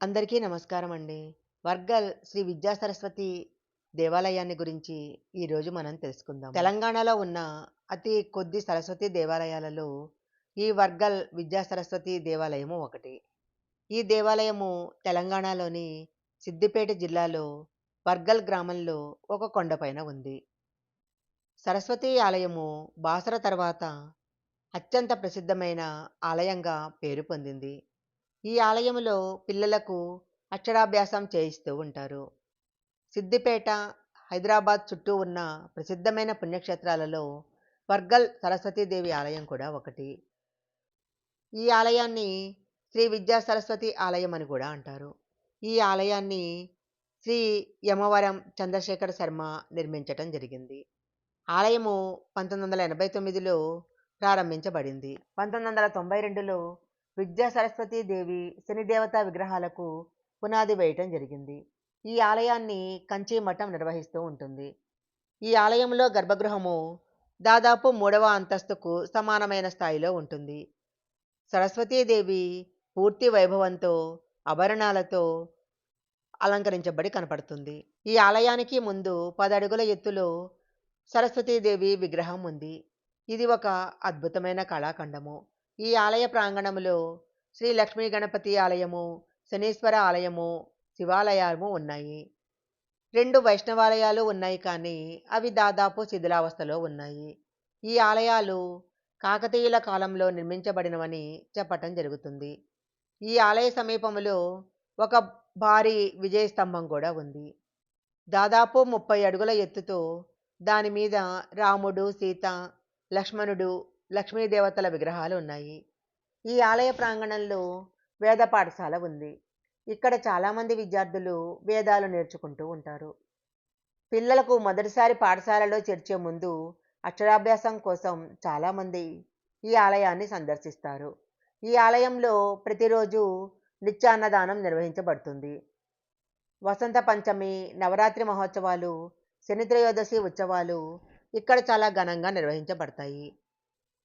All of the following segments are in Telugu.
అందరికీ నమస్కారం అండి. వర్గల్ శ్రీ విద్యా సరస్వతి దేవాలయాన్ని గురించి ఈరోజు మనం తెలుసుకుందాం. తెలంగాణలో ఉన్న అతి కొద్ది సరస్వతి దేవాలయాలలో ఈ వర్గల్ విద్యా సరస్వతి దేవాలయము ఒకటి. ఈ దేవాలయము తెలంగాణలోని సిద్దిపేట జిల్లాలో వర్గల్ గ్రామంలో ఒక కొండపైన ఉంది. సరస్వతి ఆలయము బాసర తర్వాత అత్యంత ప్రసిద్ధమైన ఆలయంగా పేరు పొందింది. ఈ ఆలయములో పిల్లలకు అక్షరాభ్యాసం చేయిస్తూ ఉంటారు. సిద్దిపేట, హైదరాబాద్ చుట్టూ ఉన్న ప్రసిద్ధమైన పుణ్యక్షేత్రాలలో వర్గల్ సరస్వతీదేవి ఆలయం కూడా ఒకటి. ఈ ఆలయాన్ని శ్రీ విద్యా సరస్వతి ఆలయం అని కూడా అంటారు. ఈ ఆలయాన్ని శ్రీ యమవరం చంద్రశేఖర శర్మ నిర్మించటం జరిగింది. ఆలయము 1989లో ప్రారంభించబడింది. 1992లో విద్యా సరస్వతీ దేవి శనిదేవత విగ్రహాలకు పునాది వేయటం జరిగింది. ఈ ఆలయాన్ని కంచి మఠం నిర్వహిస్తూ ఉంటుంది. ఈ ఆలయంలో గర్భగృహము దాదాపు 3వ అంతస్తుకు సమానమైన స్థాయిలో ఉంటుంది. సరస్వతీదేవి పూర్తి వైభవంతో ఆభరణాలతో అలంకరించబడి కనపడుతుంది. ఈ ఆలయానికి ముందు 10 అడుగుల ఎత్తులో సరస్వతీదేవి విగ్రహం ఉంది. ఇది ఒక అద్భుతమైన కళాఖండము. ఈ ఆలయ ప్రాంగణంలో శ్రీ లక్ష్మీ గణపతి ఆలయము, శనీశ్వర ఆలయము, శివాలయము ఉన్నాయి. 2 వైష్ణవాలయాలు ఉన్నాయి కానీ అవి దాదాపు శిథిలావస్థలో ఉన్నాయి. ఈ ఆలయాలు కాకతీయుల కాలంలో నిర్మించబడినవని చెప్పటం జరుగుతుంది. ఈ ఆలయ సమీపంలో ఒక భారీ విజయ స్తంభం కూడా ఉంది. దాదాపు 30 అడుగుల ఎత్తుతో దాని మీద రాముడు, సీత, లక్ష్మణుడు, లక్ష్మీదేవతల విగ్రహాలు ఉన్నాయి. ఈ ఆలయ ప్రాంగణంలో వేద పాఠశాల ఉంది. ఇక్కడ చాలామంది విద్యార్థులు వేదాలు నేర్చుకుంటూ ఉంటారు. పిల్లలకు మొదటిసారి పాఠశాలలో చేర్చే ముందు అక్షరాభ్యాసం కోసం చాలామంది ఈ ఆలయాన్ని సందర్శిస్తారు. ఈ ఆలయంలో ప్రతిరోజు నిత్యాన్నదానం నిర్వహించబడుతుంది. వసంత పంచమి, నవరాత్రి మహోత్సవాలు, శని త్రయోదశి ఉత్సవాలు ఇక్కడ చాలా ఘనంగా నిర్వహించబడతాయి.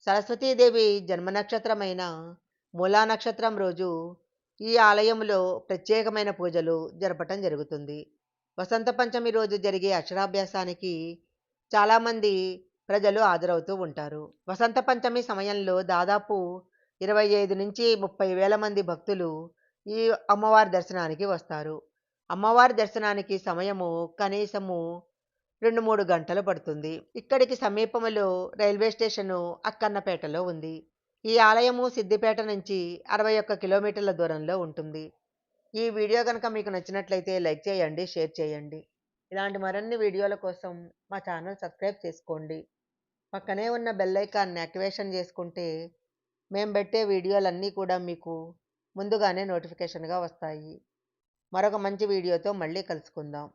సరస్వతీదేవి జన్మ నక్షత్రమైన మూలా నక్షత్రం రోజు ఈ ఆలయంలో ప్రత్యేకమైన పూజలు జరపటం జరుగుతుంది. వసంత పంచమి రోజు జరిగే అక్షరాభ్యాసానికి చాలామంది ప్రజలు హాజరవుతూ ఉంటారు. వసంత పంచమి సమయంలో దాదాపు 25 నుంచి 30 వేల మంది భక్తులు ఈ అమ్మవారి దర్శనానికి వస్తారు. అమ్మవారి దర్శనానికి సమయము కనీసము 2-3 గంటలు పడుతుంది. ఇక్కడికి సమీపంలో రైల్వే స్టేషను అక్కన్నపేటలో ఉంది. ఈ ఆలయము సిద్దిపేట నుంచి 61 కిలోమీటర్ల దూరంలో ఉంటుంది. ఈ వీడియో కనుక మీకు నచ్చినట్లయితే లైక్ చేయండి, షేర్ చేయండి. ఇలాంటి మరిన్ని వీడియోల కోసం మా ఛానల్ సబ్స్క్రైబ్ చేసుకోండి. పక్కనే ఉన్న బెల్ ఐకాన్ని యాక్టివేషన్ చేసుకుంటే మేము పెట్టే వీడియోలన్నీ కూడా మీకు ముందుగానే నోటిఫికేషన్గా వస్తాయి. మరొక మంచి వీడియోతో మళ్ళీ కలుసుకుందాం.